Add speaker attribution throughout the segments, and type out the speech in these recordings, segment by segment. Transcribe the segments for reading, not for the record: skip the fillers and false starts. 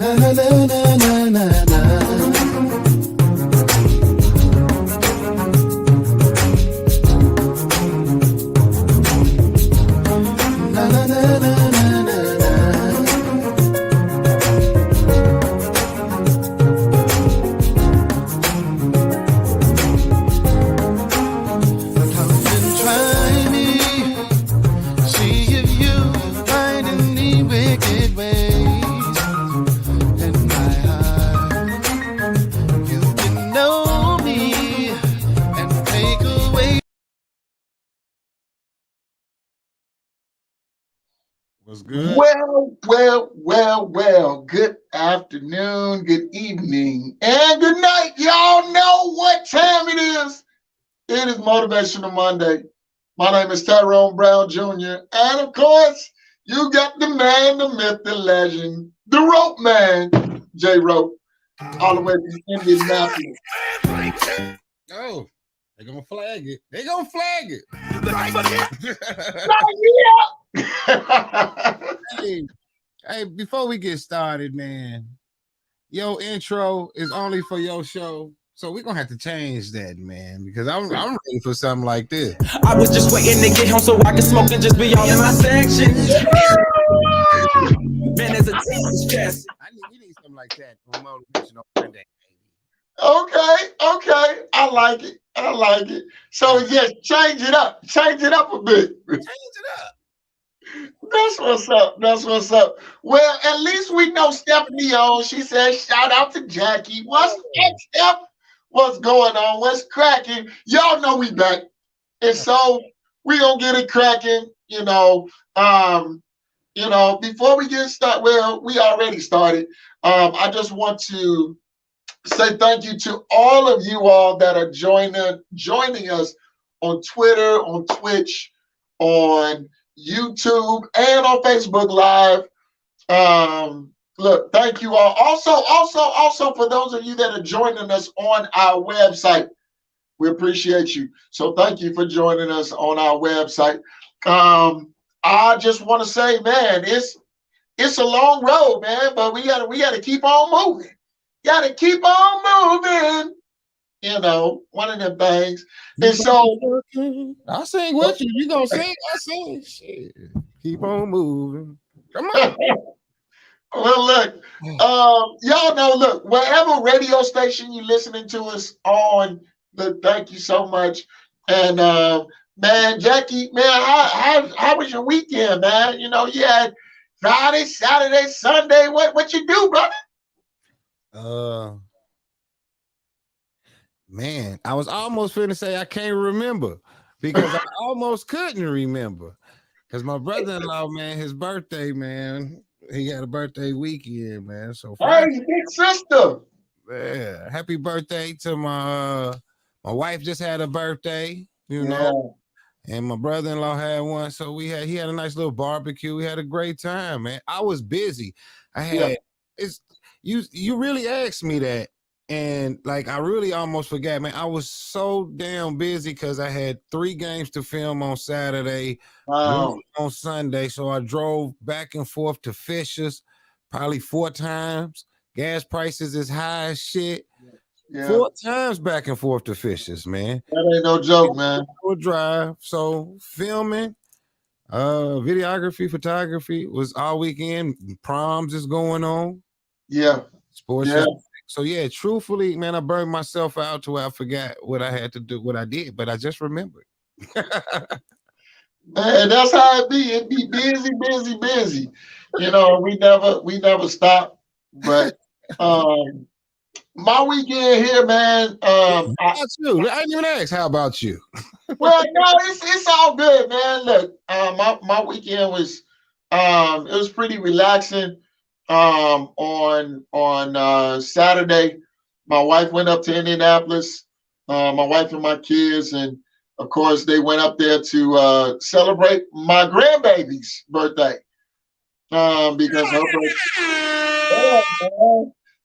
Speaker 1: na na na na na.
Speaker 2: What's good?
Speaker 3: Well. Good afternoon, good evening, and good night. Y'all know what time it is. It is Motivational Monday. My name is Tyrone Brown Jr. And of course, you got the man, the myth, the legend, the rope man, J Rope, all the way from Indianapolis.
Speaker 2: Oh, they're gonna flag it. They're gonna flag it. Hey, before we get started, man, your intro is only for your show. So we're gonna have to change that, man, because I'm ready for something like this.
Speaker 1: I was just waiting to get home so I could smoke and just be all in my section. Man, as a team is stress.
Speaker 2: We need something like that for Motivational Monday.
Speaker 3: Okay. I like it. So yes, change it up a bit.
Speaker 2: Change it up.
Speaker 3: That's what's up. Well, at least we know Stephanie on. She said, shout out to Jackie. What's up, Steph? What's going on? What's cracking? Y'all know we back. And so we gonna get it cracking, before we get started, well, we already started. I just want to say thank you to all of you all that are joining us on Twitter, on Twitch, on YouTube, and on Facebook Live. Look, thank you all. Also, for those of you that are joining us on our website, we appreciate you. So thank you for joining us on our website. I just want to say, man, it's a long road, man, but we gotta keep on moving. Gotta keep on moving. One of them things. And so
Speaker 2: I'll sing with you. You gonna sing? I sing. Shit. Keep on moving. Come on.
Speaker 3: Well, look, y'all know, look, whatever radio station you're listening to us on, look, thank you so much. And man, Jackie, man, how was your weekend, man? You had Friday, Saturday, Sunday. What you do, brother?
Speaker 2: Man, I was almost finna say I can't remember because I almost couldn't remember. Because my brother-in-law, man, his birthday, man, he had a birthday weekend, man. So
Speaker 3: hey, big sister.
Speaker 2: Yeah, happy birthday to my wife just had a birthday, know. And my brother-in-law had one. So he had a nice little barbecue. We had a great time, man. I was busy. You really asked me that. And like I really almost forgot, man. I was so damn busy because I had 3 games to film on Saturday, on Sunday. So I drove back and forth to Fisher's probably 4 times. Gas prices is high as shit. Yeah. 4 times back and forth to Fisher's, man.
Speaker 3: That ain't no joke, man.
Speaker 2: Drive. So filming, videography, photography was all weekend. Proms is going on.
Speaker 3: Yeah.
Speaker 2: Sports. Yeah. So yeah, truthfully, man, I burned myself out to where I forgot what I had to do, what I did, but I just remembered.
Speaker 3: Man, that's how it be. It be busy. We never stop. But my weekend here, man.
Speaker 2: How about you? I didn't even ask. How about you?
Speaker 3: Well, no, it's all good, man. Look, my weekend was it was pretty relaxing. On Saturday, my wife went up to Indianapolis. My wife and my kids, and of course, they went up there to celebrate my grandbaby's birthday. Because her birthday,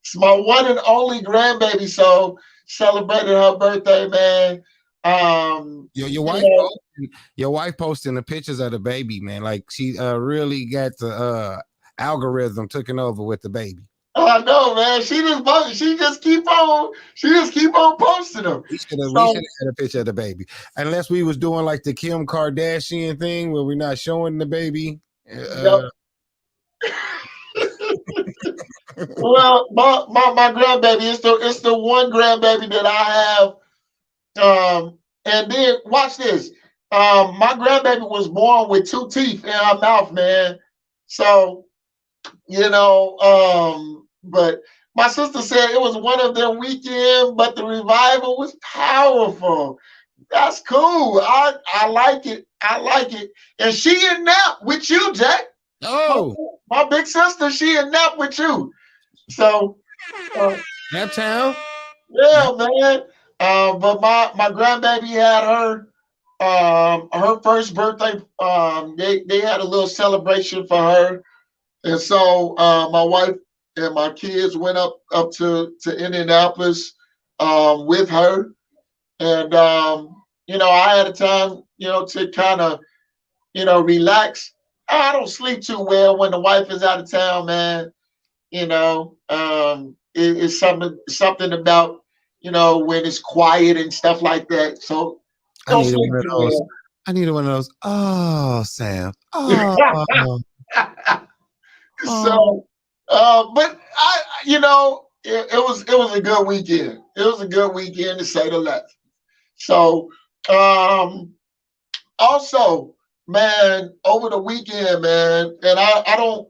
Speaker 3: it's my one and only grandbaby, so celebrated her birthday, man.
Speaker 2: Your wife posting the pictures of the baby, man. Like she really got the algorithm taken over with the baby.
Speaker 3: I know, man. She just keep on posting them.
Speaker 2: We should have
Speaker 3: So
Speaker 2: had a picture of the baby. Unless we was doing like the Kim Kardashian thing where we're not showing the baby.
Speaker 3: yep. Well, my grandbaby, it's the one grandbaby that I have. And then watch this. My grandbaby was born with 2 teeth in her mouth, man. So, but my sister said it was one of their weekend, but the revival was powerful. That's cool. I like it. I like it. And she in nap with you, Jack.
Speaker 2: Oh,
Speaker 3: My big sister, she in nap with you. So
Speaker 2: Nap Town.
Speaker 3: yeah, man. But my grandbaby had her first birthday. They had a little celebration for her, and so my wife and my kids went up to Indianapolis with her, and I had a time to kind of relax. I don't sleep too well when the wife is out of town, man. It's something about when it's quiet and stuff like that. So
Speaker 2: I
Speaker 3: don't
Speaker 2: needed
Speaker 3: sleep
Speaker 2: one of
Speaker 3: too
Speaker 2: those.
Speaker 3: well.
Speaker 2: I needed one of those. Oh, Sam. Oh, oh.
Speaker 3: So, but it was a good weekend. It was a good weekend to say the least. So, also, man, over the weekend, man, and I don't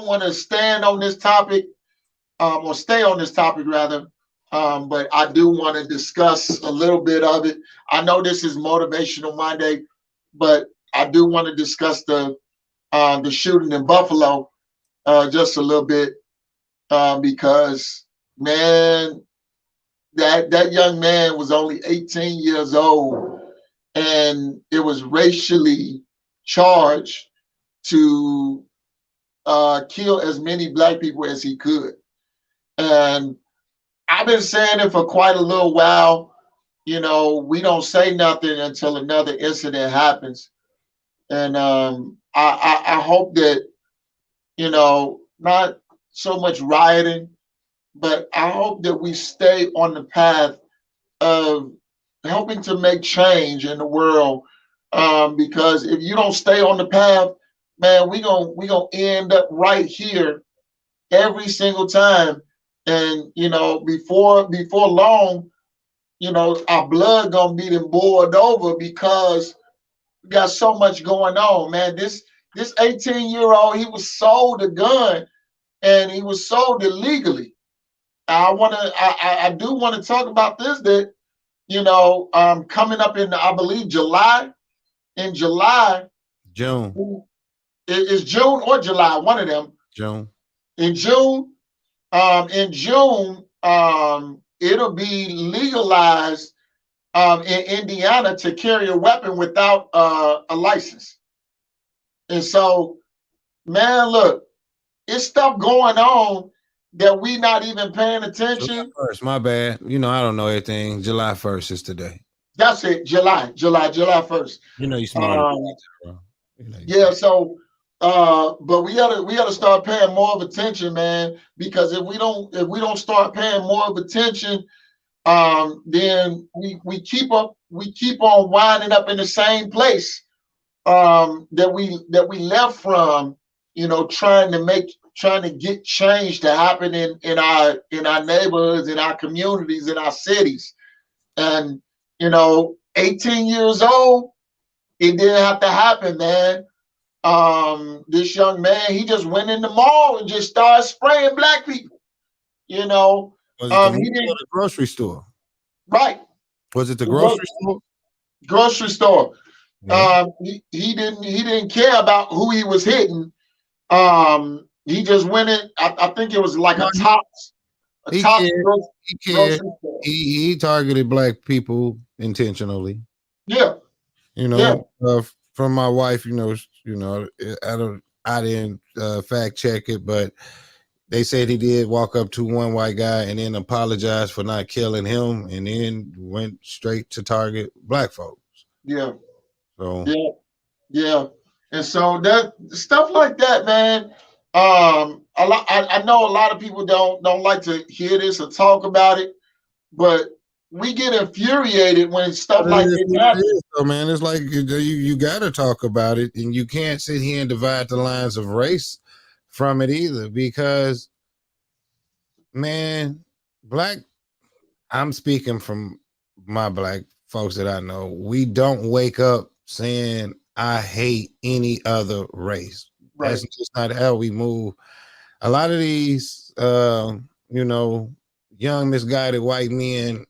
Speaker 3: want to stand on this topic, or stay on this topic rather. But I do want to discuss a little bit of it. I know this is Motivational Monday, but I do want to discuss the shooting in Buffalo just a little bit, because man, that young man was only 18 years old, and it was racially charged to kill as many black people as he could. And I've been saying it for quite a little while. We don't say nothing until another incident happens. And I hope that, not so much rioting, but I hope that we stay on the path of helping to make change in the world. Because if you don't stay on the path, man, we gonna end up right here every single time. And before long, our blood gonna be then boiled over because we got so much going on, man. This 18-year-old, he was sold a gun, and he was sold illegally. I do want to talk about this, that coming up in, I believe, July. In July,
Speaker 2: June.
Speaker 3: it's June or July, one of them.
Speaker 2: June.
Speaker 3: In June, it'll be legalized in Indiana to carry a weapon without a license. And so, man, look, it's stuff going on that we not even paying attention.
Speaker 2: July 1st, my bad. I don't know everything. July 1st is today.
Speaker 3: That's it, July 1st.
Speaker 2: You smart.
Speaker 3: Yeah, so but we gotta start paying more of attention, man, because if we don't start paying more of attention, then we keep on winding up in the same place that we left from, trying to get change to happen in our neighborhoods, in our communities, in our cities. And 18 years old, it didn't have to happen, man. This young man, he just went in the mall and just started spraying black people.
Speaker 2: Was it the grocery store?
Speaker 3: Right.
Speaker 2: Was it the grocery store?
Speaker 3: Grocery store.
Speaker 2: Yeah.
Speaker 3: He didn't care about who he was hitting. He just went in. I think it was like a Tops.
Speaker 2: He cared. He targeted black people intentionally.
Speaker 3: Yeah.
Speaker 2: From my wife, I didn't fact check it, but they said he did walk up to one white guy and then apologize for not killing him, and then went straight to target black folks.
Speaker 3: Yeah.
Speaker 2: So
Speaker 3: yeah. And so that stuff like that, man. I know a lot of people don't like to hear this or talk about it, but we get infuriated when stuff like this happens.
Speaker 2: So, man, it's like you got to talk about it, and you can't sit here and divide the lines of race from it either, because, man, I'm speaking from my black folks that I know. We don't wake up saying I hate any other race.
Speaker 3: Right.
Speaker 2: That's just not how we move. A lot of these, young misguided white men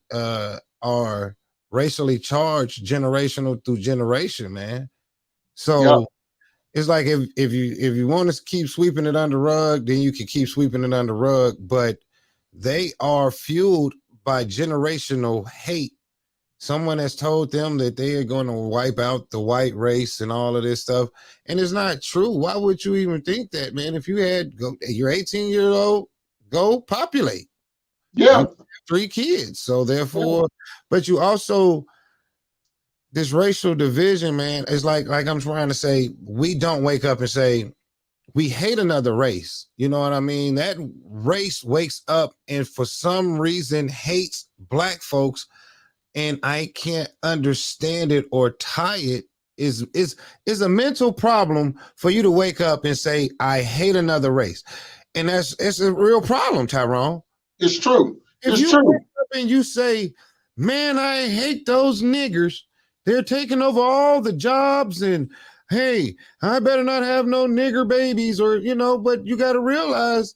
Speaker 2: are racially charged generational through generation, man. So it's like if you want to keep sweeping it under the rug, then you can keep sweeping it under the rug. But they are fueled by generational hate. Someone has told them that they are going to wipe out the white race and all of this stuff. And it's not true. Why would you even think that, man? If you're 18 years old, go populate.
Speaker 3: Yeah.
Speaker 2: 3 kids. So therefore, but you also, this racial division, man, is like I'm trying to say, we don't wake up and say, we hate another race. You know what I mean? That race wakes up and for some reason hates black folks, and I can't understand it or tie it. Is a mental problem for you to wake up and say, I hate another race. And it's a real problem, Tyrone.
Speaker 3: It's true.
Speaker 2: If you wake up and you say, man, I hate those niggers, they're taking over all the jobs, and hey, I better not have no nigger babies, or, but you got to realize,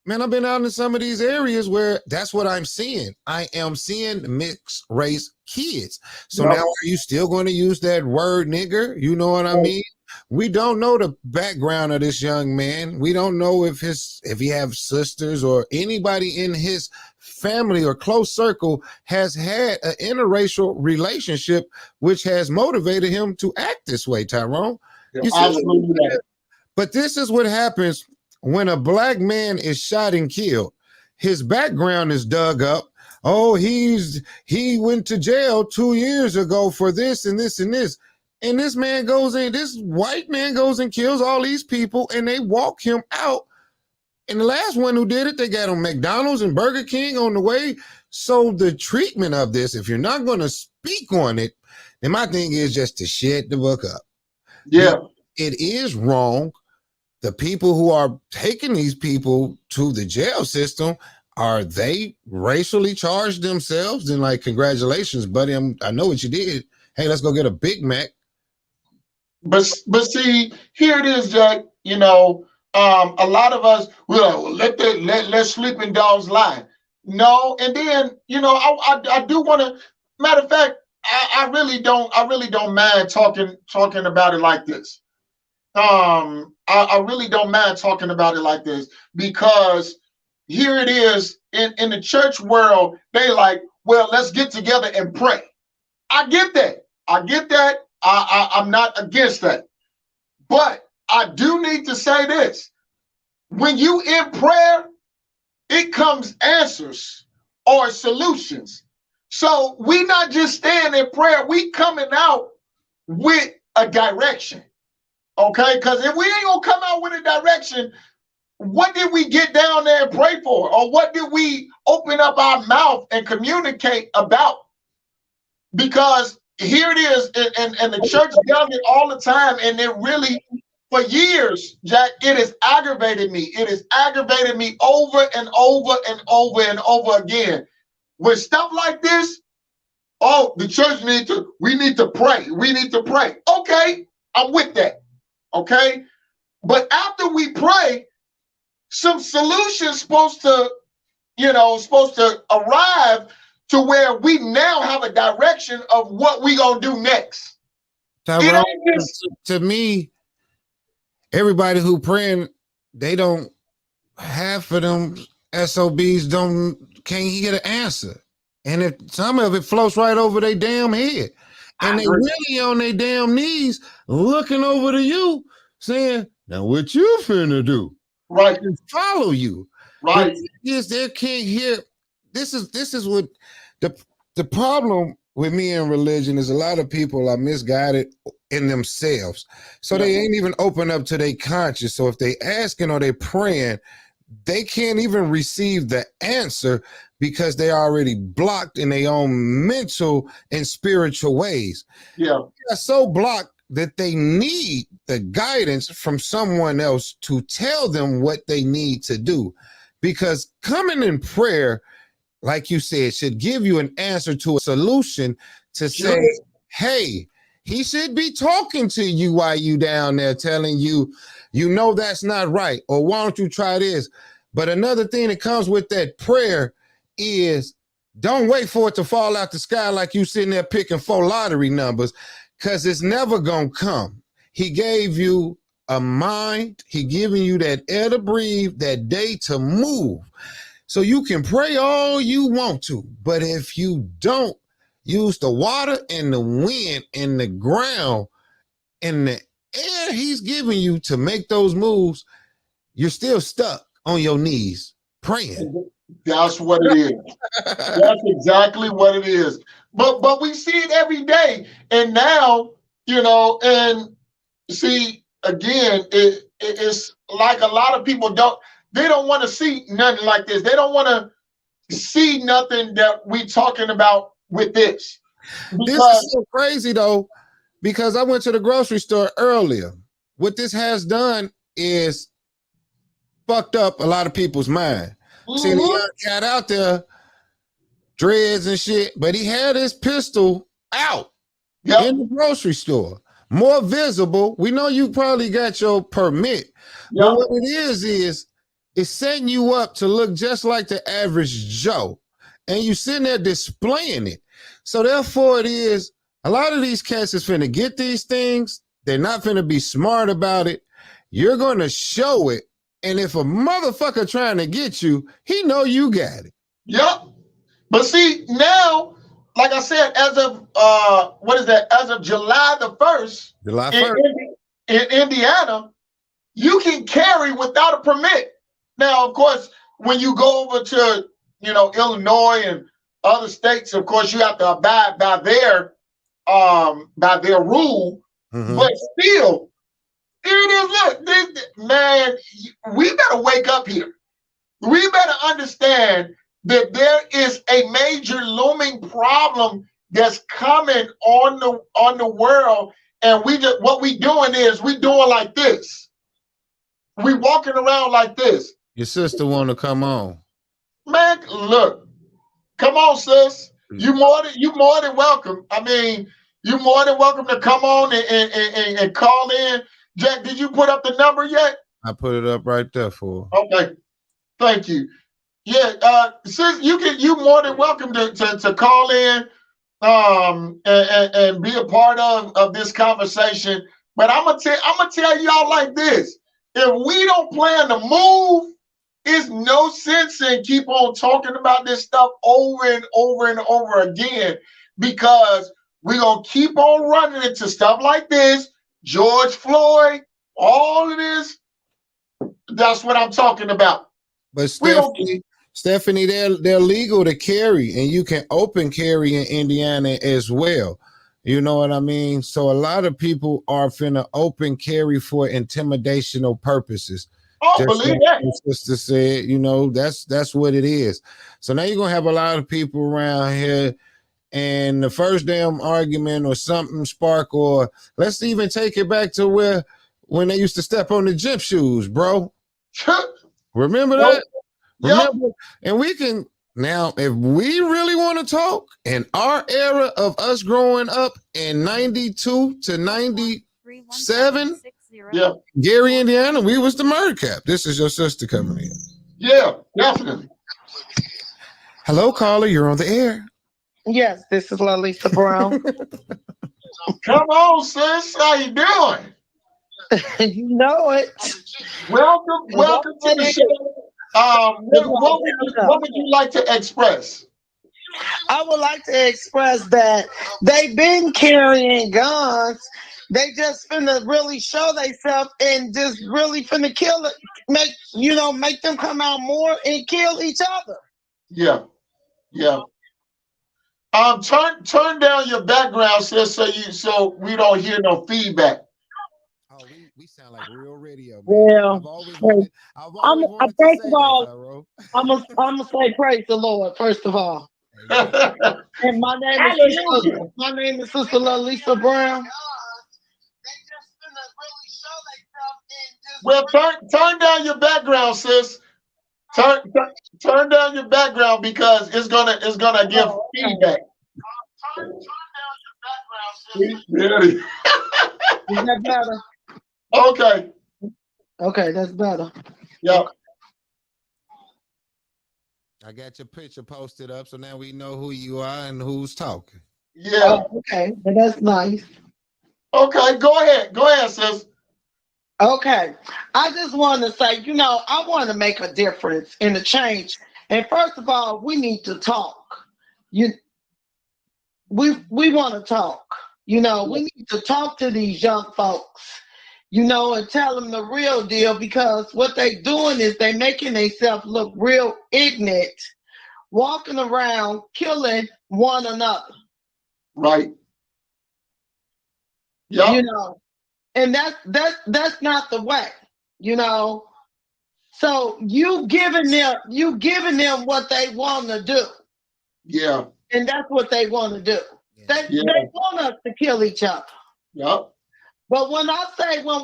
Speaker 2: man, I've been out in some of these areas where that's what I'm seeing. I am seeing mixed race kids. So now are you still going to use that word nigger? You know what I mean? We don't know the background of this young man. We don't know if he have sisters or anybody in his family or close circle has had an interracial relationship, which has motivated him to act this way, Tyrone. But this is what happens when a black man is shot and killed. His background is dug up. Oh, he went to jail 2 years ago for this and this and this. And this white man goes and kills all these people, and they walk him out. And the last one who did it, they got on McDonald's and Burger King on the way. So the treatment of this, if you're not going to speak on it, then my thing is just to shut the book up.
Speaker 3: Yeah.
Speaker 2: It is wrong. The people who are taking these people to the jail system, are they racially charged themselves? Then, like, congratulations, buddy. I know what you did. Hey, let's go get a Big Mac.
Speaker 3: But see, here it is, Jack. A lot of us will let sleeping dogs lie. No, and then I do want to. Matter of fact, I really don't mind talking about it like this. I really don't mind talking about it like this, because here it is in the church world. They like, well, let's get together and pray. I get that. I'm not against that. But I do need to say this. When you in prayer, it comes answers or solutions. So we not just staying in prayer, we coming out with a direction. Okay, because if we ain't gonna come out with a direction, what did we get down there and pray for? Or what did we open up our mouth and communicate about? Because here it is, and the church does it all the time, and it really, for years, Jack, it has aggravated me. It has aggravated me over and over and over and over again. With stuff like this, the church we need to pray. We need to pray. Okay, I'm with that. Okay, but after we pray, some solutions supposed to arrive to where we now have a direction of what we gonna do next.
Speaker 2: Tyrone, to me, everybody who praying, they don't, half of them SOBs can't get an answer, and if some of it floats right over their damn head. And they really on their damn knees looking over to you, saying, now what you finna do?
Speaker 3: Right.
Speaker 2: And follow you.
Speaker 3: Right.
Speaker 2: Yes, they can't hear. This is what the problem with me in religion is. A lot of people are misguided in themselves. So they ain't even open up to their conscience. So if they asking or they praying, they can't even receive the answer because they already blocked in their own mental and spiritual ways.
Speaker 3: Yeah.
Speaker 2: They're so blocked that they need the guidance from someone else to tell them what they need to do. Because coming in prayer, like you said, should give you an answer to a solution to say, hey, he should be talking to you while you down there telling you, you know, that's not right. Or why don't you try this? But another thing that comes with that prayer is don't wait for it to fall out the sky like you sitting there picking 4 lottery numbers, because it's never going to come. He gave you a mind. He giving you that air to breathe, that day to move. So you can pray all you want to, but if you don't use the water and the wind and the ground and the air he's giving you to make those moves, you're still stuck on your knees praying.
Speaker 3: That's what it is. That's exactly what it is. But we see it every day. And now, you know, and see, again, it's like a lot of people they don't want to see nothing like this. They don't want to see nothing that we talking about with this.
Speaker 2: This is so crazy though, because I went to the grocery store earlier. What this has done is fucked up a lot of people's mind. See, the young cat out there, dreads and shit, but he had his pistol out in the grocery store. More visible. We know you probably got your permit, but what it is it's setting you up to look just like the average Joe. And you sitting there displaying it. So therefore it is, a lot of these cats is finna get these things. They're not finna be smart about it. You're going to show it. And if a motherfucker trying to get you, he know you got it.
Speaker 3: Yep. But see, now, like I said, as of, as of July the 1st, in Indiana, you can carry without a permit. Now, of course, when you go over to, you know, Illinois and other states, of course, you have to abide by their rule. But still, here it is. Look, man, we better wake up here. We better understand that there is a major looming problem that's coming on the world, and what we doing is we doing like this. We walking around like this.
Speaker 2: Your sister want to come on.
Speaker 3: Man, look, come on, sis. You more than welcome. I mean, you more than welcome to come on and call in. Jack, did you put up the number yet?
Speaker 2: I put it up right there for her.
Speaker 3: Okay, thank you. Yeah, sis, you more than welcome to call in and be a part of this conversation. But I'm gonna tell y'all like this: if we don't plan to move, it's no sense in keep on talking about this stuff over and over and over again, because we're going to keep on running into stuff like this, George Floyd, all of this. That's what I'm talking about.
Speaker 2: But Stephanie, they're legal to carry, and you can open carry in Indiana as well. You know what I mean? So a lot of people are finna open carry for intimidational purposes.
Speaker 3: Oh, believe that.
Speaker 2: My sister said, you know, that's what it is. So now you're gonna have a lot of people around here, and the first damn argument or something spark, or let's even take it back to when they used to step on the gym shoes, bro. Remember that? Remember? And we can now, if we really want to talk, in our era of us growing up in 92 to 97.
Speaker 3: Yeah,
Speaker 2: Gary, Indiana, we was the murder cap. This is your sister coming in.
Speaker 3: Yeah, definitely.
Speaker 2: Hello, caller. You're on the air.
Speaker 4: Yes, this is Lalisa Brown.
Speaker 3: Come on, sis. How you doing?
Speaker 4: You know it.
Speaker 3: Welcome to the show. What would you like to express?
Speaker 4: I would like to express that they've been carrying guns. They just finna really show themselves and just really finna kill it. Make them come out more and kill each other.
Speaker 3: Yeah. Turn down your background, sis, so we don't hear no feedback.
Speaker 2: Oh, we sound like real radio, man.
Speaker 4: Well,
Speaker 2: I've always wanted to
Speaker 4: first
Speaker 2: say
Speaker 4: of
Speaker 2: that,
Speaker 4: all,
Speaker 2: Tyrone.
Speaker 4: I'm gonna say praise the Lord first of all.
Speaker 2: Amen.
Speaker 4: And
Speaker 3: Hallelujah.
Speaker 4: my name is Sister Lisa Brown.
Speaker 3: Well, turn down your background, sis. Turn down your background because it's gonna give feedback. Really?
Speaker 4: Is that better?
Speaker 3: Okay.
Speaker 4: Okay, that's better.
Speaker 3: Yeah.
Speaker 2: I got your picture posted up, so now we know who you are and who's talking.
Speaker 3: Yeah.
Speaker 4: Okay, well, that's nice.
Speaker 3: Okay, go ahead, sis.
Speaker 4: Okay, I just want to say, I want to make a difference in the change. And first of all, we need to talk. We want to talk. We need to talk to these young folks. And tell them the real deal, because what they doing is they making themselves look real ignorant, walking around killing one another.
Speaker 3: Right. Yeah.
Speaker 4: And that's not the way. So you giving them what they want to do.
Speaker 3: Yeah.
Speaker 4: And that's what they want to do. They want us to kill each other.
Speaker 3: Yep.
Speaker 4: But when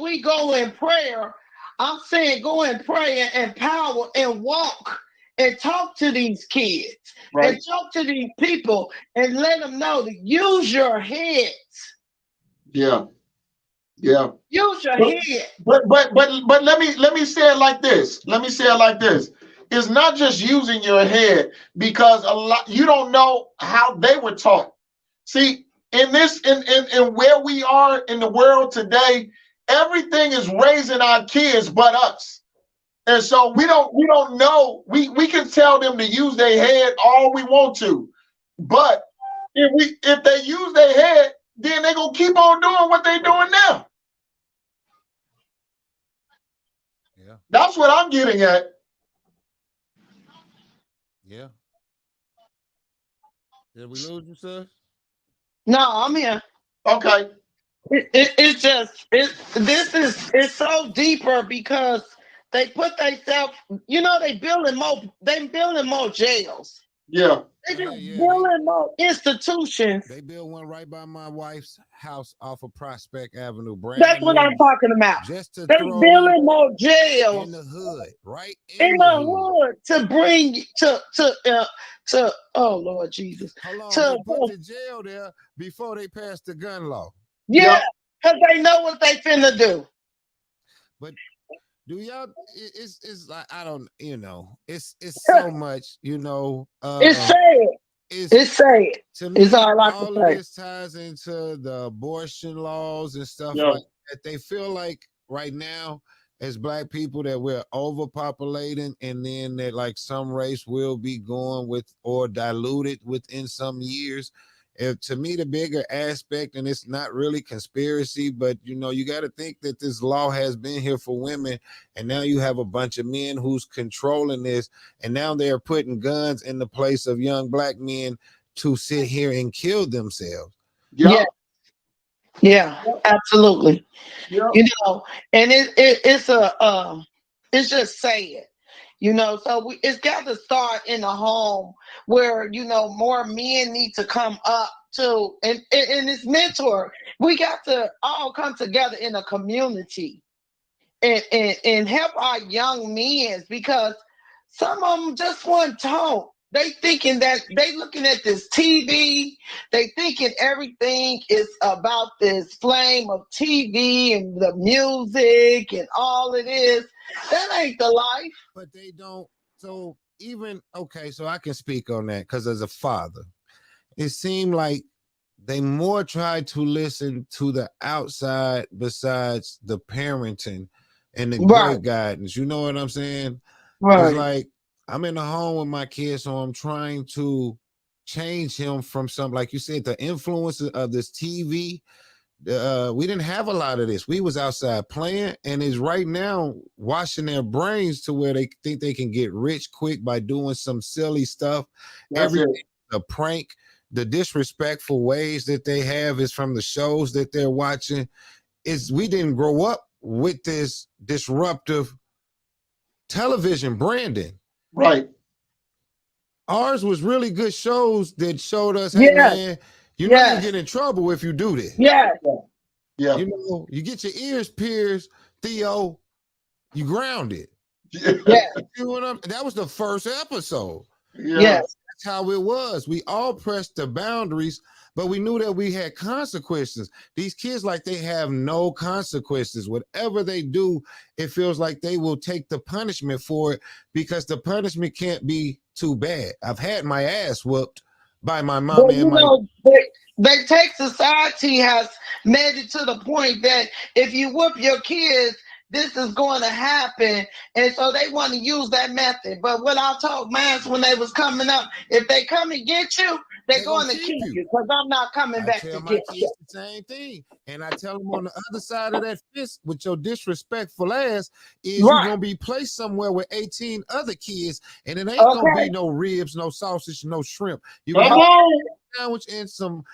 Speaker 4: we go in prayer, I'm saying go and pray and power and walk and talk to these kids and talk to these people and let them know to use your heads.
Speaker 3: Yeah. Yeah.
Speaker 4: Use your head.
Speaker 3: But let me say it like this. It's not just using your head, because you don't know how they were taught. See, in where we are in the world today, everything is raising our kids but us. And so we don't know. We can tell them to use their head all we want to. But if they use their head, then they're gonna keep on doing what they're doing now.
Speaker 2: Yeah.
Speaker 3: That's what I'm getting at.
Speaker 2: Yeah. Did we lose you, sir?
Speaker 4: No, I'm here.
Speaker 3: Okay.
Speaker 4: It's so deeper, because they put themselves, they building more jails.
Speaker 3: Yeah.
Speaker 4: They building more institutions.
Speaker 2: They built one right by my wife's house off of Prospect Avenue.
Speaker 4: That's what I'm talking about.
Speaker 2: Just to
Speaker 4: They
Speaker 2: throw
Speaker 4: building more jails
Speaker 2: in the hood, right?
Speaker 4: In the hood to bring to oh Lord Jesus.
Speaker 2: Hold on, they put the jail there before they passed the gun law.
Speaker 4: Yeah, because they know what they finna do.
Speaker 2: But do y'all? It's like, I don't, it's so much,
Speaker 4: It's sad. It's sad.
Speaker 2: To me,
Speaker 4: it's all I can
Speaker 2: all
Speaker 4: say.
Speaker 2: of this ties into the abortion laws and stuff like that. They feel like right now, as Black people, that we're overpopulating, and then that like some race will be going with or diluted within some years. To me, the bigger aspect, and it's not really conspiracy, but you got to think that this law has been here for women, and now you have a bunch of men who's controlling this, and now they're putting guns in the place of young Black men to sit here and kill themselves.
Speaker 4: Yeah, absolutely.
Speaker 3: Yeah.
Speaker 4: And it's just sad. So it's got to start in the home, where more men need to come up to and it's mentor. We got to all come together in a community and help our young men, because some of them just want talk. They thinking that they looking at this TV. They thinking everything is about this flame of TV and the music and all it is. That ain't the life.
Speaker 2: But they don't. So so I can speak on that, because as a father, it seemed like they more try to listen to the outside besides the parenting and the great guidance. You know what I'm saying?
Speaker 4: Right.
Speaker 2: It's like, I'm in the home with my kids, so I'm trying to change him from something, like you said, the influence of this TV. We didn't have a lot of this. We was outside playing, and is right now washing their brains to where they think they can get rich quick by doing some silly stuff. Everything a prank. the disrespectful ways that they have is from the shows that they're watching. We didn't grow up with this disruptive television branding.
Speaker 3: Right.
Speaker 2: Ours was really good shows that showed us, hey man, you're not gonna get in trouble if you do this.
Speaker 4: Yeah.
Speaker 3: Yeah.
Speaker 2: You know, you get your ears pierced, Theo, you grounded.
Speaker 4: Yeah.
Speaker 2: You know what that was the first episode.
Speaker 3: Yeah.
Speaker 2: That's how it was. We all pressed the boundaries, but we knew that we had consequences. These kids, like, they have no consequences. Whatever they do, it feels like they will take the punishment for it because the punishment can't be too bad. I've had my ass whooped by my mom and my...
Speaker 4: They take society has made it to the point that if you whoop your kids, this is going to happen. And so they want to use that method. But what I told mine when they was coming up, if they come and get you, they're going to kill you because I'm not coming back to get you.
Speaker 2: The same thing. And I tell them on the other side of that fist with your disrespectful ass is you're going to be placed somewhere with 18 other kids and it ain't going to be no ribs, no sausage, no shrimp. You're going to have a sandwich and some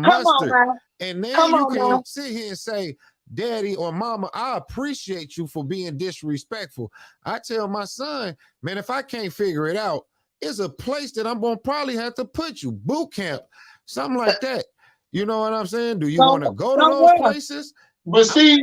Speaker 2: mustard. And then you can sit here and say, Daddy or Mama, I appreciate you for being disrespectful. I tell my son, man, if I can't figure it out, it's a place that I'm going to probably have to put you. Boot camp, something like that. You know what I'm saying? Do you want to go to those places?
Speaker 3: But see,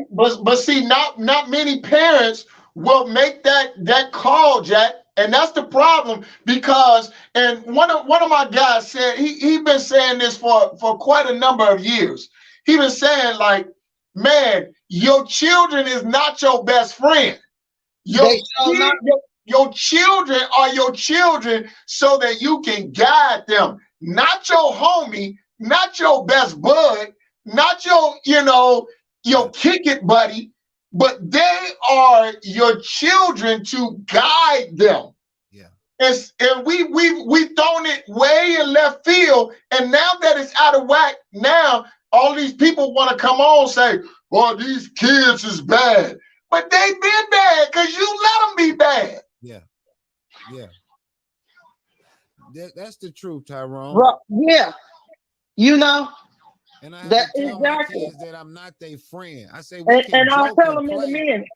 Speaker 3: not many parents will make that call, Jack. And that's the problem because, and one of my guys said, he been saying this for quite a number of years. He been saying, like, man, your children is not your best friend. Your children are your children so that you can guide them. Not your homie, not your best bud, not your kick it buddy, but they are your children to guide them.
Speaker 2: Yeah.
Speaker 3: And we've thrown it way in left field, and now that it's out of whack, now all these people want to come on and say, well, these kids is bad. But they been bad because you let them be bad.
Speaker 2: Yeah. Yeah. That's the truth, Tyrone.
Speaker 4: Well, yeah. You know?
Speaker 2: And I have to tell my kids that I'm not their friend. I say, we can
Speaker 4: and I'll
Speaker 2: joke
Speaker 4: tell
Speaker 2: and
Speaker 4: them
Speaker 2: play,
Speaker 4: in a minute.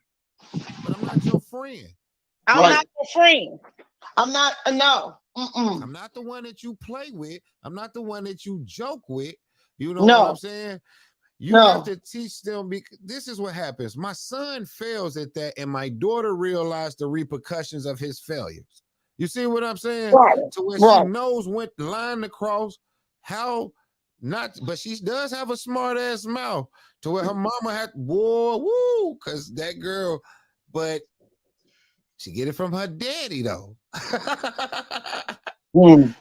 Speaker 2: but I'm not your friend.
Speaker 4: I'm not your friend. I'm not, no.
Speaker 2: I'm not the one that you play with. I'm not the one that you joke with. You know what I'm saying? You have to teach them, because this is what happens. My son fails at that, and my daughter realized the repercussions of his failures. You see what I'm saying?
Speaker 4: Right.
Speaker 2: To where she knows when line to cross, how not, but she does have a smart ass mouth to where her mama had because that girl, but she get it from her daddy though.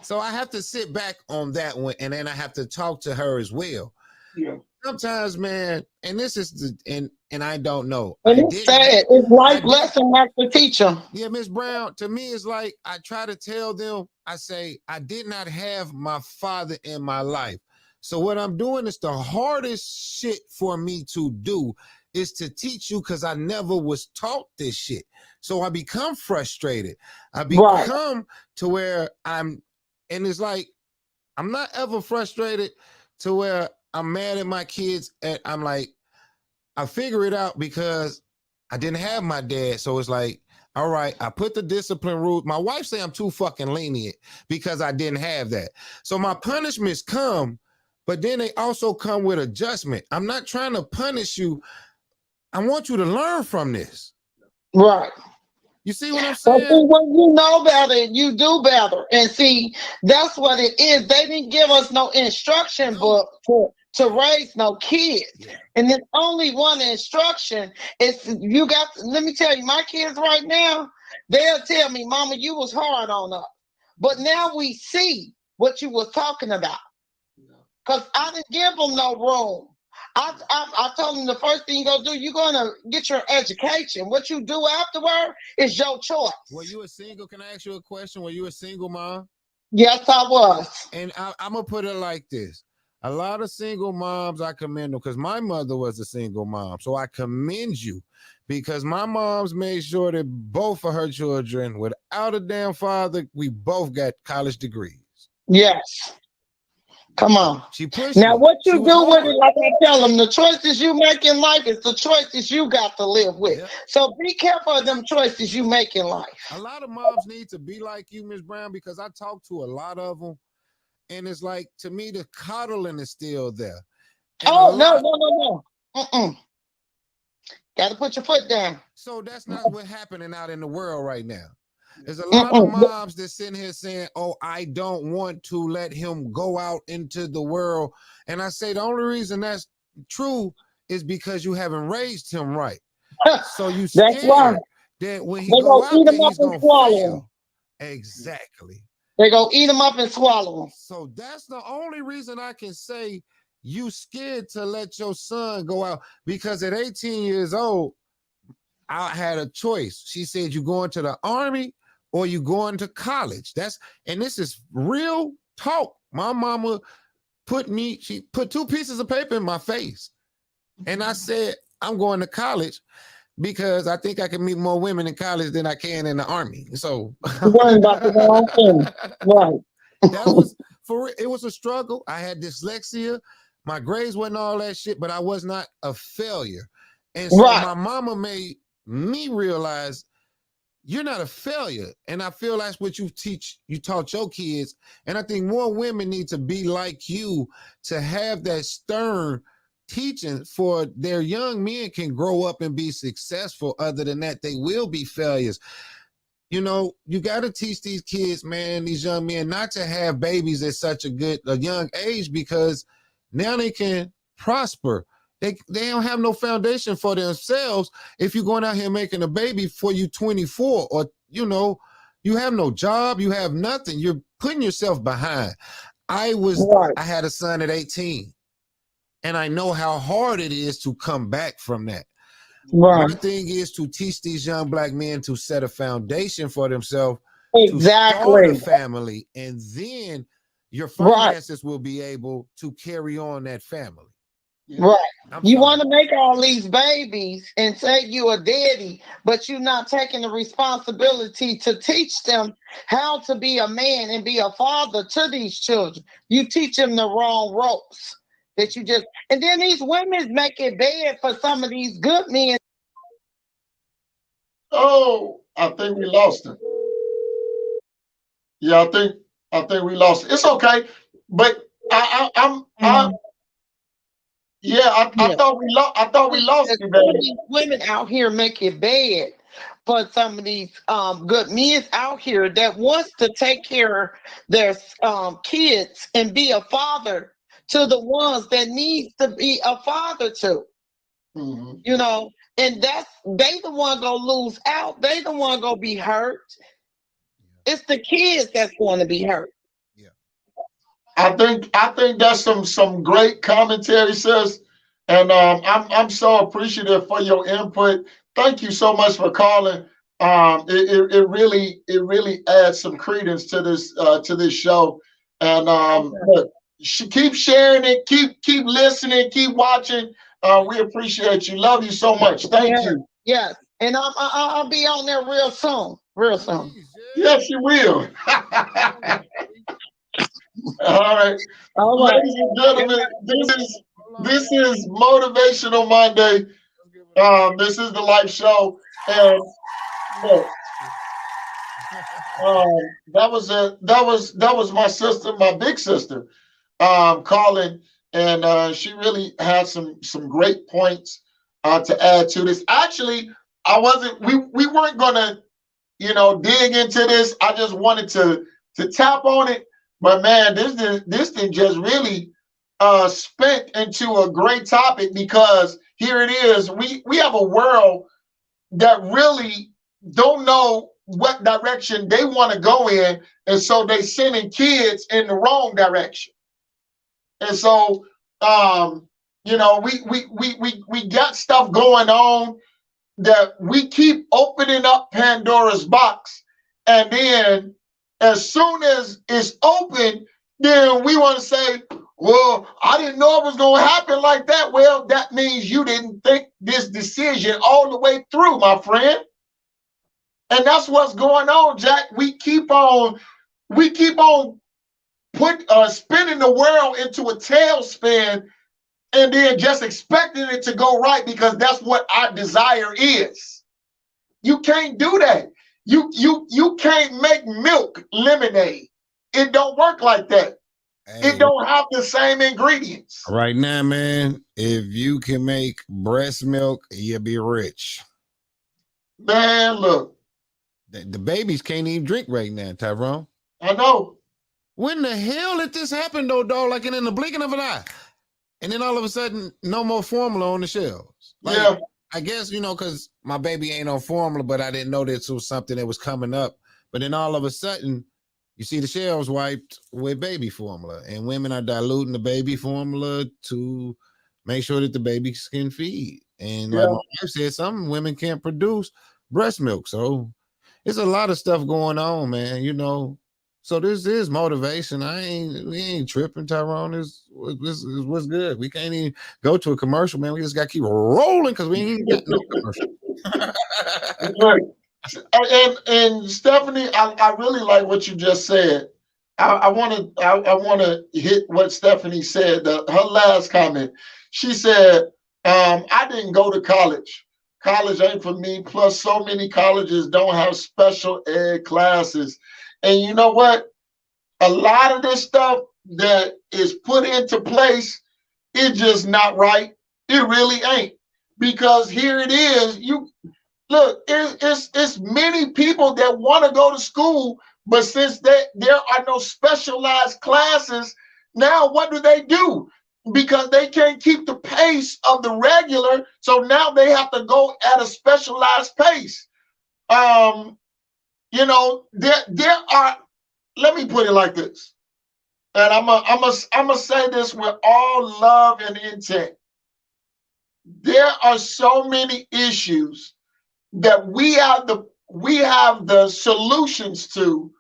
Speaker 2: So I have to sit back on that one, and then I have to talk to her as well.
Speaker 3: Yeah.
Speaker 2: Sometimes, man, and this is and I don't know.
Speaker 4: And it's sad. It's like lesson like the teacher.
Speaker 2: Yeah, Miss Brown, to me, it's like I try to tell them, I say, I did not have my father in my life. So what I'm doing is the hardest shit for me to do is to teach you because I never was taught this shit. So I become frustrated. I become to where and it's like, I'm not ever frustrated to where I'm mad at my kids, and I'm like, I figure it out because I didn't have my dad. So it's like, all right, I put the discipline rule. My wife say I'm too fucking lenient because I didn't have that. So my punishments come, but then they also come with adjustment. I'm not trying to punish you. I want you to learn from this.
Speaker 4: Right.
Speaker 2: You see what I'm saying?
Speaker 4: But see, when you know better, you do better. And see, that's what it is. They didn't give us no instruction book to raise no kids. Yeah. And there's only one instruction. It's you got, let me tell you, my kids right now, they'll tell me, Mama, you was hard on us. But now we see what you was talking about. Because I didn't give them no room. I told them the first thing you're going to do, you're going to get your education. What you do afterward is your choice.
Speaker 2: Were you a single? Can I ask you a question? Were you a single mom?
Speaker 4: Yes, I was.
Speaker 2: And I'm going to put it like this. A lot of single moms, I commend them because my mother was a single mom. So I commend you because my mom's made sure that both of her children, without a damn father, we both got college degrees.
Speaker 4: Yes. Come on.
Speaker 2: She pushed
Speaker 4: Now,
Speaker 2: me.
Speaker 4: what
Speaker 2: She
Speaker 4: you
Speaker 2: was
Speaker 4: do with
Speaker 2: hard.
Speaker 4: it, like I tell them, the choices you make in life is the choices you got to live with.
Speaker 2: Yeah.
Speaker 4: So be careful of them choices you make in life.
Speaker 2: A lot of moms need to be like you, Miss Brown, because I talk to a lot of them, and it's like, to me, the coddling is still there. And a
Speaker 4: Oh, no,
Speaker 2: lot.
Speaker 4: no, no, no. Got to put your foot down.
Speaker 2: So that's not what's happening out in the world right now. There's a lot of moms that sitting here saying, oh, I don't want to let him go out into the world. And I say the only reason that's true is because you haven't raised him right. So you
Speaker 4: That's why.
Speaker 2: scared that when he
Speaker 4: They
Speaker 2: go
Speaker 4: go
Speaker 2: out
Speaker 4: eat
Speaker 2: there,
Speaker 4: them up
Speaker 2: he's
Speaker 4: and
Speaker 2: going to
Speaker 4: swallow them.
Speaker 2: fail. Exactly.
Speaker 4: They go eat them up and swallow them.
Speaker 2: So that's the only reason I can say you scared to let your son go out, because at 18 years old, I had a choice. She said, you going to the Army or you going to college? And this is real talk. My mama she put 2 pieces of paper in my face. And I said, I'm going to college because I think I can meet more women in college than I can in the Army. So
Speaker 4: Worrying about the wrong thing. Right.
Speaker 2: it was a struggle. I had dyslexia. My grades wasn't all that shit, but I was not a failure. And so my mama made me realize you're not a failure. And I feel that's what you taught your kids. And I think more women need to be like you, to have that stern teaching for their young men can grow up and be successful. Other than that, they will be failures. You know, you got to teach these kids, man, these young men, not to have babies at such a young age, because now they can prosper. They don't have no foundation for themselves if you're going out here making a baby before you 24, or, you know, you have no job, you have nothing. You're putting yourself behind. I had a son at 18, and I know how hard it is to come back from that.
Speaker 4: Right.
Speaker 2: My thing is to teach these young black men to set a foundation for themselves,
Speaker 4: exactly,
Speaker 2: to start a family, and then your finances will be able to carry on that family.
Speaker 4: Right. You want to make all these babies and say you a daddy, but you're not taking the responsibility to teach them how to be a man and be a father to these children. You teach them the wrong ropes that you just, and then these women make it bad for some of these good men.
Speaker 3: Oh, I think we lost him. Yeah, I think we lost it. It's okay, but I thought we lost you, baby.
Speaker 4: Women out here make it bad for some of these good men out here that wants to take care of their kids and be a father to the ones that needs to be a father to.
Speaker 3: Mm-hmm.
Speaker 4: You know, and they the one gonna lose out. They the one gonna be hurt. It's the kids that's going to be hurt.
Speaker 3: Yeah, I think that's some great commentary, sis. And I'm so appreciative for your input. Thank you so much for calling. It really adds some credence to this show. And look, keep sharing it, keep listening, keep watching. We appreciate you. Love you so much. Thank you.
Speaker 4: Yes, and I'll be on there real soon. Real soon.
Speaker 3: Yes, you will. All right. Ladies and gentlemen, this is Motivational Monday. This is the live show, and look, that was my sister, my big sister, calling, and she really had some great points to add to this. Actually, we weren't gonna dig into this. I just wanted to tap on it, but man, this thing just really spent into a great topic, because here it is. We have a world that really don't know what direction they want to go in, and so they sending kids in the wrong direction. And so we got stuff going on that we keep opening up Pandora's box, and then as soon as it's open, then we want to say, well, I didn't know it was going to happen like that. Well, that means you didn't think this decision all the way through, my friend. And that's what's going on, Jack. We keep on spinning the world into a tailspin and then just expecting it to go right because that's what our desire is. You can't do that. You can't make milk lemonade. It don't work like that.
Speaker 2: Hey,
Speaker 3: it don't have the same ingredients.
Speaker 2: Right now, man, if you can make breast milk, you'll be rich.
Speaker 3: Man, look.
Speaker 2: The babies can't even drink right now, Tyrone.
Speaker 3: I know.
Speaker 2: When the hell did this happen, though, dog? Like in the blinking of an eye. And then all of a sudden, no more formula on the shelves. Like,
Speaker 3: yeah.
Speaker 2: I guess, because my baby ain't on formula, but I didn't know this was something that was coming up. But then all of a sudden, you see the shelves wiped with baby formula. And women are diluting the baby formula to make sure that the babies can feed. And like my wife said, some women can't produce breast milk. So it's a lot of stuff going on, man, So this is motivation. We ain't tripping, Tyrone. This what's good. We can't even go to a commercial, man. We just got to keep rolling because we ain't got no commercial.
Speaker 3: And Stephanie, I really like what you just said. I want to hit what Stephanie said. Her last comment. She said, "I didn't go to college. College ain't for me. Plus, so many colleges don't have special ed classes." And you know what? A lot of this stuff that is put into place is just not right. It really ain't. Because here it is. It's many people that want to go to school, but since there are no specialized classes, now what do? Because they can't keep the pace of the regular, so now they have to go at a specialized pace. There are, let me put it like this, and I'm gonna say this with all love and intent. There are so many issues that we have the solutions to,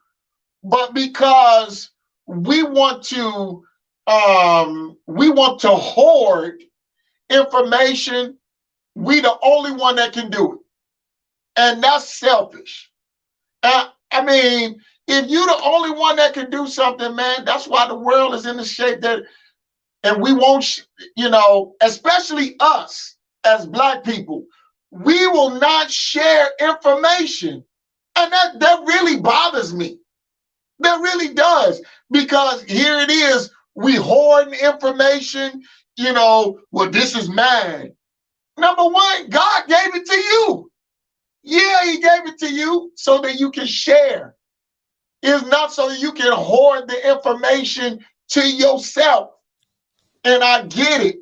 Speaker 3: but because we want to hoard information, we the only one that can do it, and that's selfish. If you're the only one that can do something, man, that's why the world is in the shape that, and we won't, especially us as Black people, we will not share information. And that really bothers me. That really does. Because here it is, we hoard information, well, this is mine. Number one, God gave it to you. Yeah, he gave it to you so that you can share. It's not so that you can hoard the information to yourself. And I get it.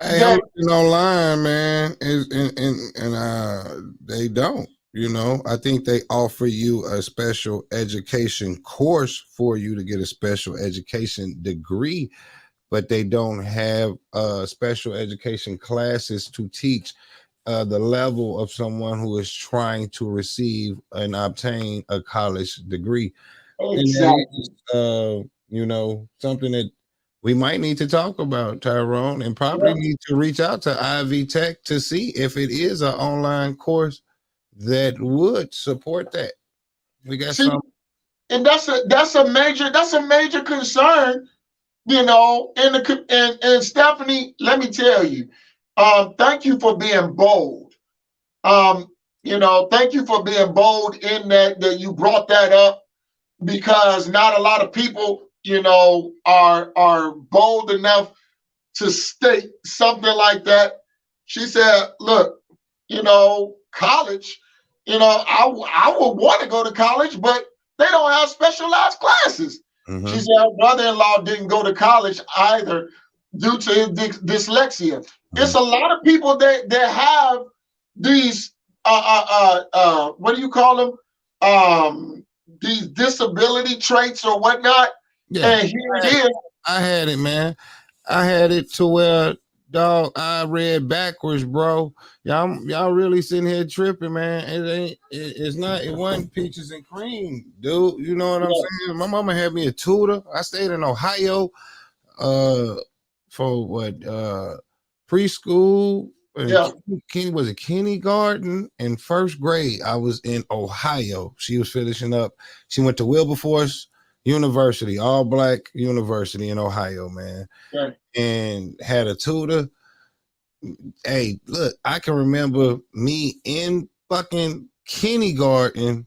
Speaker 2: Hey, I'm looking online, man, and they don't. I think they offer you a special education course for you to get a special education degree, but they don't have special education classes to teach the level of someone who is trying to receive and obtain a college degree.
Speaker 3: Exactly.
Speaker 2: And something that we might need to talk about, Tyrone, and probably need to reach out to Ivy Tech to see if it is an online course that would support that. We got some,
Speaker 3: and that's a major concern, and Stephanie, let me tell you, thank you for being bold. Thank you for being bold in that you brought that up, because not a lot of people, are bold enough to state something like that. She said, look, college, I would want to go to college, but they don't have specialized classes. Mm-hmm. She said her brother-in-law didn't go to college either due to his dyslexia. Mm-hmm. It's a lot of people that have these, what do you call them? These disability traits or whatnot. Yeah. And here it is.
Speaker 2: I had it, man. I had it to where, dog, I read backwards, bro. Y'all really sitting here tripping, man. It wasn't peaches and cream, dude. You know what I'm saying? My mama had me a tutor. I stayed in Ohio for preschool. Was it kindergarten and first grade? I was in Ohio. She was finishing up. She went to Wilberforce university, all black university in Ohio, man.
Speaker 3: Okay.
Speaker 2: And had a tutor. Hey, look, I can remember me in fucking kindergarten,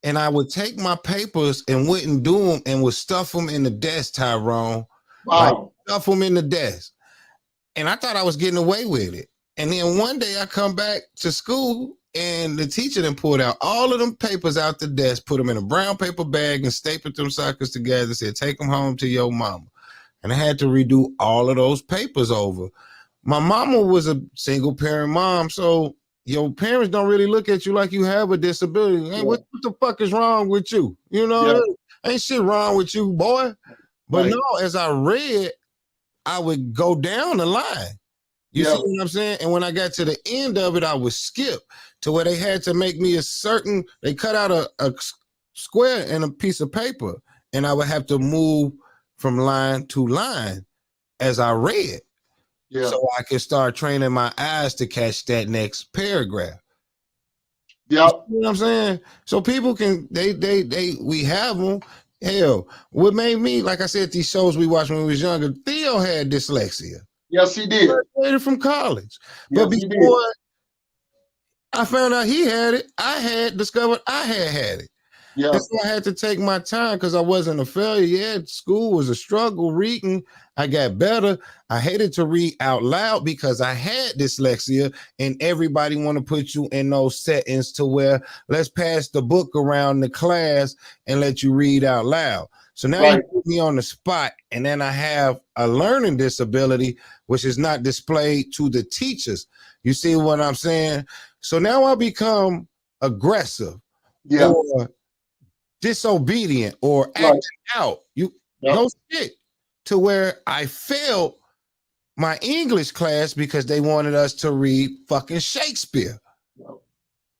Speaker 2: and I would take my papers and wouldn't do them and would stuff them in the desk, Tyrone.
Speaker 3: Wow.
Speaker 2: Like, stuff them in the desk. And I thought I was getting away with it. And then one day I come back to school and the teacher then pulled out all of them papers out the desk, put them in a brown paper bag and stapled them suckers together and said, take them home to your mama. And I had to redo all of those papers over. My mama was a single parent mom, so your parents don't really look at you like you have a disability. Hey, what the fuck is wrong with you? You know, ain't shit wrong with you, boy. But no, as I read, I would go down the line. You see what I'm saying? And when I got to the end of it, I would skip to where they had to make me they cut out a square and a piece of paper, and I would have to move from line to line as I read. So I could start training my eyes to catch that next paragraph.
Speaker 3: Yeah.
Speaker 2: You know what I'm saying? So people can, we have them. Hell, what made me, like I said, these shows we watched when we was younger, Theo had dyslexia.
Speaker 3: Yes, he did.
Speaker 2: Graduated from college. But before I found out he had it, I had discovered I had it.
Speaker 3: Yeah.
Speaker 2: And so I had to take my time because I wasn't a failure. Yeah, school was a struggle reading. I got better. I hated to read out loud because I had dyslexia, and everybody want to put you in those settings to where let's pass the book around the class and let you read out loud. So now you put me on the spot, and then I have a learning disability, which is not displayed to the teachers. You see what I'm saying? So now I become aggressive or disobedient or acting out. No shit. To where I failed my English class because they wanted us to read fucking Shakespeare.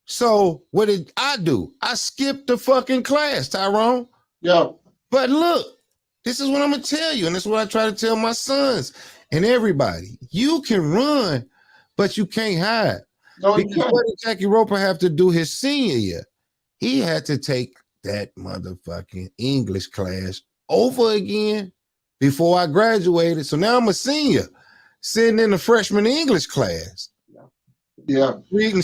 Speaker 2: So what did I do? I skipped the fucking class, Tyrone.
Speaker 3: Yeah.
Speaker 2: But look, this is what I'm gonna tell you, and this is what I try to tell my sons and everybody. You can run, but you can't hide.
Speaker 3: No,
Speaker 2: because what did Jackie Roper have to do his senior year? He had to take that motherfucking English class over again before I graduated. So now I'm a senior sitting in the freshman English class.
Speaker 3: Yeah.
Speaker 2: Reading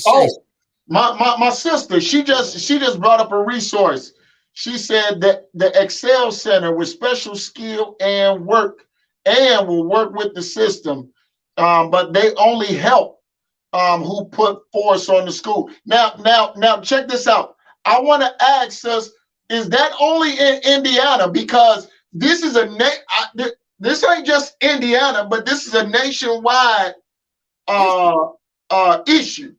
Speaker 3: my sister, she just brought up a resource. She said that the Excel Center with special skill and will work with the system, but they only help who put force on the school. Now check this out. I want to ask us, is that only in Indiana? Because this is this ain't just Indiana, but this is a nationwide issue.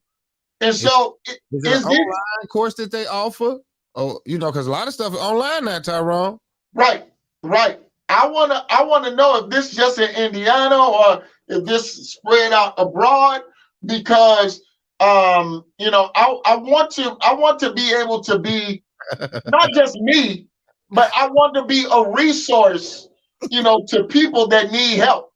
Speaker 3: And so
Speaker 2: is it an online course that they offer? Oh, you know, because a lot of stuff is online now, Tyrone.
Speaker 3: Right. I wanna know if this is just in Indiana or if this is spread out abroad, because you know, I want to be able to be not just me, but I want to be a resource, you know, to people that need help.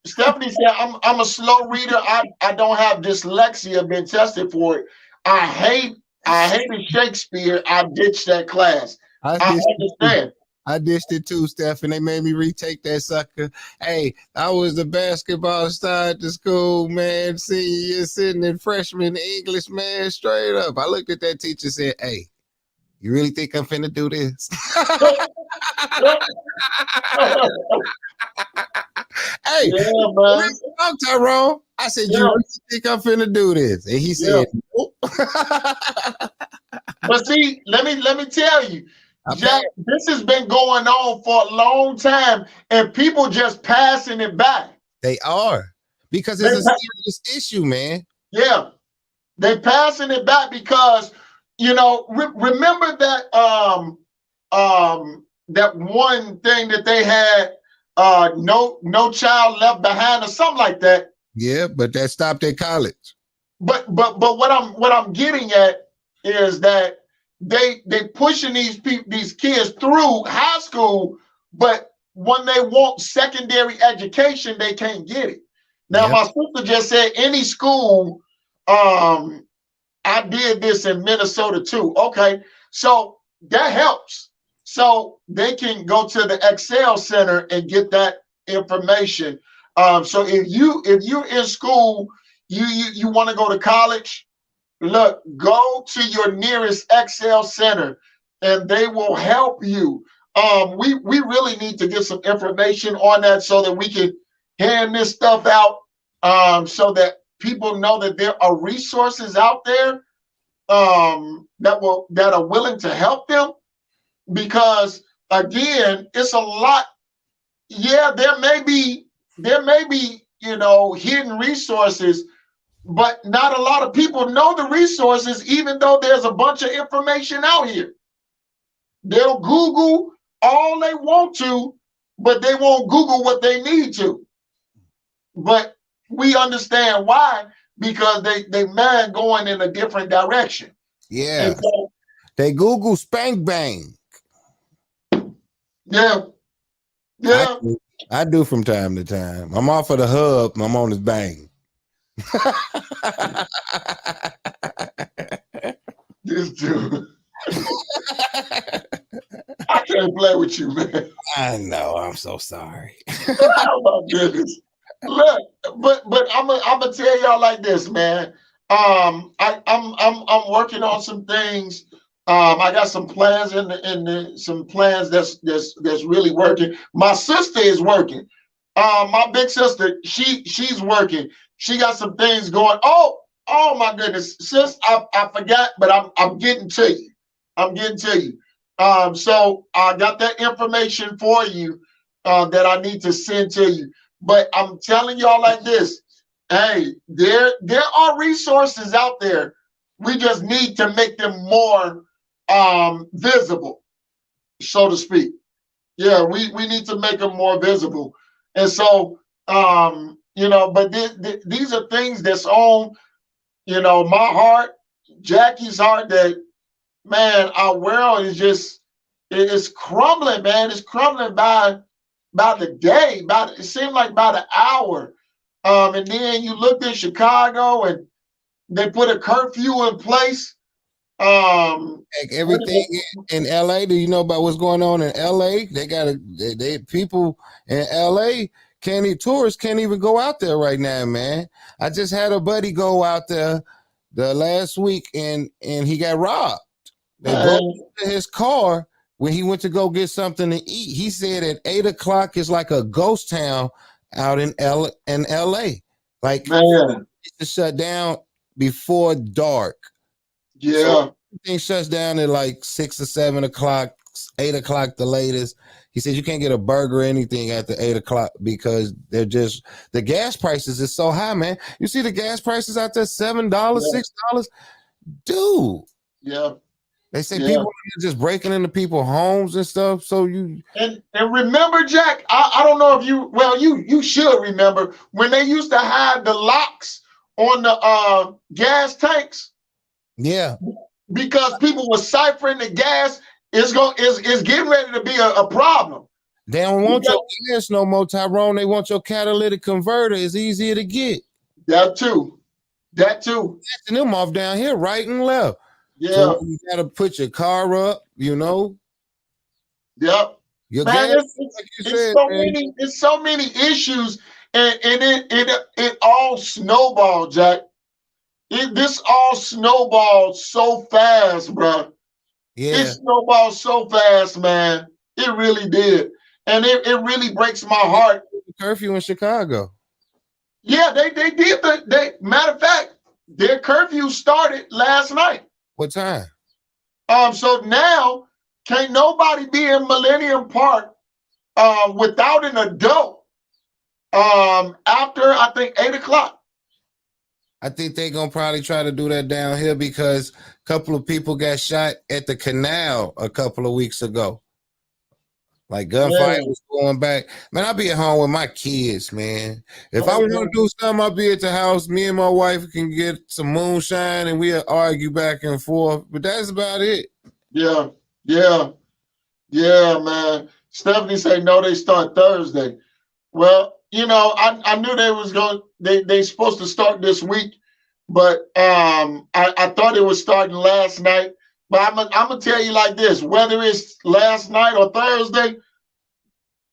Speaker 3: Stephanie said, I'm a slow reader. I don't have dyslexia, been tested for it. I hated Shakespeare. I ditched that class. I understand.
Speaker 2: I ditched it too, Steph, and they made me retake that sucker. Hey, I was the basketball star at the school, man. Senior year, sitting in freshman English, man, straight up. I looked at that teacher and said, hey, you really think I'm finna do this? Hey, Tyrone. I said, you really think I'm finna do this? And he said, nope.
Speaker 3: But see, let me tell you, Jack, this has been going on for a long time, and people just passing it by.
Speaker 2: They are, because it's a serious issue, man.
Speaker 3: Yeah, they passing it back because, you know, remember that that one thing that they had, no child left behind or something like that.
Speaker 2: Yeah, but that stopped at college.
Speaker 3: But what I'm getting at is that they pushing these kids through high school, but when they want secondary education, they can't get it. Now, my sister just said any school. I did this in Minnesota too. Okay, so that helps. so they can go to the Excel Center and get that information. So if you're in school, you want to go to college, look, go to your nearest Excel Center, and they will help you. We really need to get some information on that so that we can hand this stuff out, so that people know that there are resources out there that are willing to help them. Because again, it's a lot. Yeah, there may be hidden resources, but not a lot of people know the resources, even though there's a bunch of information out here. They'll Google all they want to, but they won't Google what they need to. But we understand why, because they mind going in a different direction.
Speaker 2: Yeah. So, they Google spank bang.
Speaker 3: Yeah. Yeah.
Speaker 2: I do from time to time. I'm off of the hub. I'm on his bang.
Speaker 3: This dude. I can't play with you, man.
Speaker 2: I know. I'm so sorry.
Speaker 3: Oh my goodness. Look, but I'm gonna tell y'all like this, man. I'm working on some things. I got some plans some plans that's really working. My sister is working. My big sister, she's working. She got some things going. Oh my goodness, sis, I forgot, but I'm getting to you. I'm getting to you. So I got that information for you that I need to send to you. But I'm telling y'all like this, hey, there are resources out there. We just need to make them more visible, so to speak. Yeah, we need to make them more visible. And so, but these are things that's on, my heart, Jackie's heart, that, man, our world is just, it's crumbling, man. It's crumbling by the day, it seemed like by the hour. And then you looked at Chicago and they put a curfew in place.
Speaker 2: Like everything in LA. Do you know about what's going on in LA? They people in LA tourists can't even go out there right now, man. I just had a buddy go out there the last week and he got robbed. They broke into his car when he went to go get something to eat. He said at 8 o'clock is like a ghost town out in LA. Like, man, it's shut down before dark.
Speaker 3: Yeah.
Speaker 2: So everything shuts down at like 6 or 7 o'clock, 8 o'clock the latest. He said you can't get a burger or anything after 8 o'clock because the gas prices is so high, man. You see the gas prices out there, $7, $6. Dude.
Speaker 3: Yeah.
Speaker 2: They say people are just breaking into people's homes and stuff. So you
Speaker 3: and remember, Jack, I don't know if you should remember when they used to have the locks on the gas tanks.
Speaker 2: Yeah.
Speaker 3: Because people were ciphering the gas, it's getting ready to be a problem.
Speaker 2: They don't want your gas no more, Tyrone. They want your catalytic converter. It's easier to get.
Speaker 3: That too.
Speaker 2: Catching them off down here, right and left.
Speaker 3: Yeah.
Speaker 2: So you gotta put your car up,
Speaker 3: Yep.
Speaker 2: Your
Speaker 3: man,
Speaker 2: gas,
Speaker 3: it's so many issues, and it all snowballed, Jack. This all snowballed so fast, bro.
Speaker 2: Yeah.
Speaker 3: It snowballed so fast, man. It really did. And it really breaks my heart.
Speaker 2: Curfew in Chicago.
Speaker 3: Yeah, they did. Matter of fact, their curfew started last night.
Speaker 2: What time?
Speaker 3: So now can't nobody be in Millennium Park without an adult after, I think, 8 o'clock.
Speaker 2: I think they're gonna probably try to do that down here because a couple of people got shot at the canal a couple of weeks ago. Like gunfight was going back. Man, I'll be at home with my kids, man. If I want to do something, I'll be at the house. Me and my wife can get some moonshine and we'll argue back and forth. But that's about it.
Speaker 3: Yeah, man. Stephanie said no, they start Thursday. Well, I knew they supposed to start this week, but I thought it was starting last night. But I'm gonna tell you like this: whether it's last night or Thursday,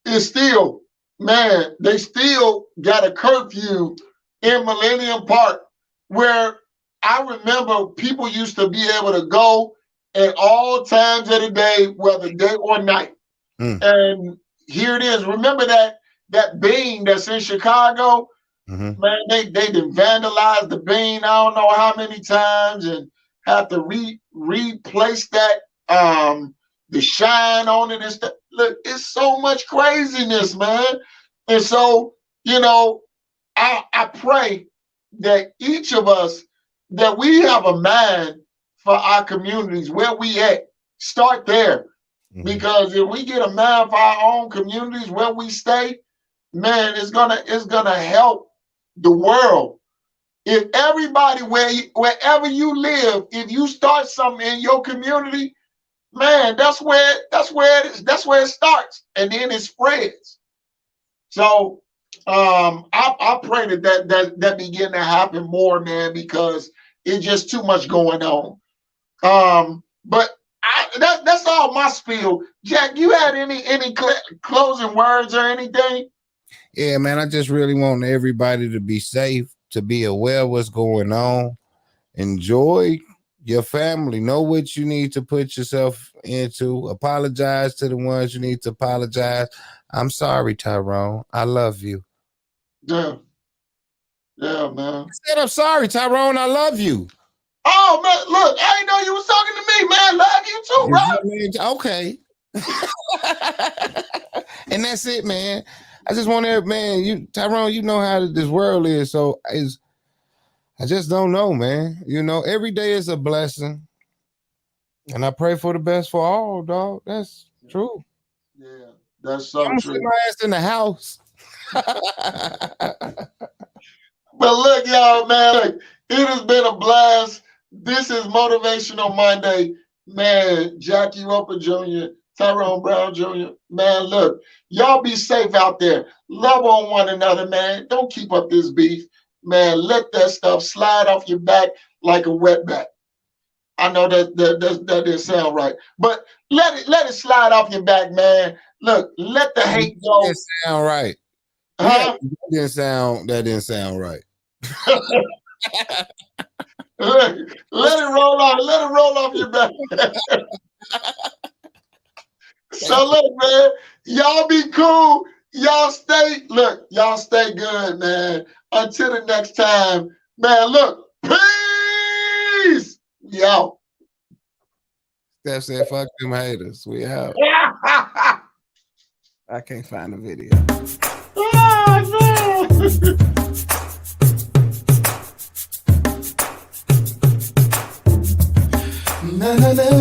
Speaker 3: it's still, man, they still got a curfew in Millennium Park where I remember people used to be able to go at all times of the day, whether day or night. And here it is. Remember that bean that's in Chicago? Man, they done vandalized the bean I don't know how many times and have to replace that the shine on it and stuff. Look, it's so much craziness, man. And so, you know, I pray that each of us, that we have a mind for our communities, where we at. Start there. Because if we get a mind for our own communities, where we stay, man, it's gonna help the world. If everybody, wherever you live, if you start something in your community, man, that's where it starts, and then it spreads. So I pray that begin to happen more, man, because it's just too much going on. But that's all my spiel. Jack, you had any closing words or anything?
Speaker 2: Yeah, man, I just really want everybody to be safe, to be aware of what's going on. Enjoy your family. Know what you need to put yourself into. Apologize to the ones you need to apologize. I'm sorry, Tyrone. I love you.
Speaker 3: Yeah, man.
Speaker 2: I said I'm sorry, Tyrone. I love you.
Speaker 3: Oh, man, look, I didn't know you was talking to me, man. Love you too, bro.
Speaker 2: Okay. And that's it, man. I just want to, man, Tyrone, you know how this world is. So I just don't know, man. You know, every day is a blessing. And I pray for the best for all, dog. That's true.
Speaker 3: Yeah, that's so
Speaker 2: I'm
Speaker 3: true.
Speaker 2: gonna sit my ass in the house.
Speaker 3: But look, y'all, man, look, it has been a blast. This is Motivational Monday. Man, Jackie Roper Jr., Tyrone Brown Jr., man, look, y'all be safe out there. Love on one another, man. Don't keep up this beef. Man, let that stuff slide off your back like a wetback. I know that didn't sound right, but let it slide off your back, man. Look, let the hate go.
Speaker 2: That didn't sound right.
Speaker 3: Huh?
Speaker 2: That didn't sound right.
Speaker 3: let it roll off. Let it roll off your back. So look, man, y'all be cool. Y'all stay good, man. Until the next time, man, look, peace. Yo.
Speaker 2: Steph said, fuck them haters. We out. I can't find the video.
Speaker 3: Oh, no. Na, na, na.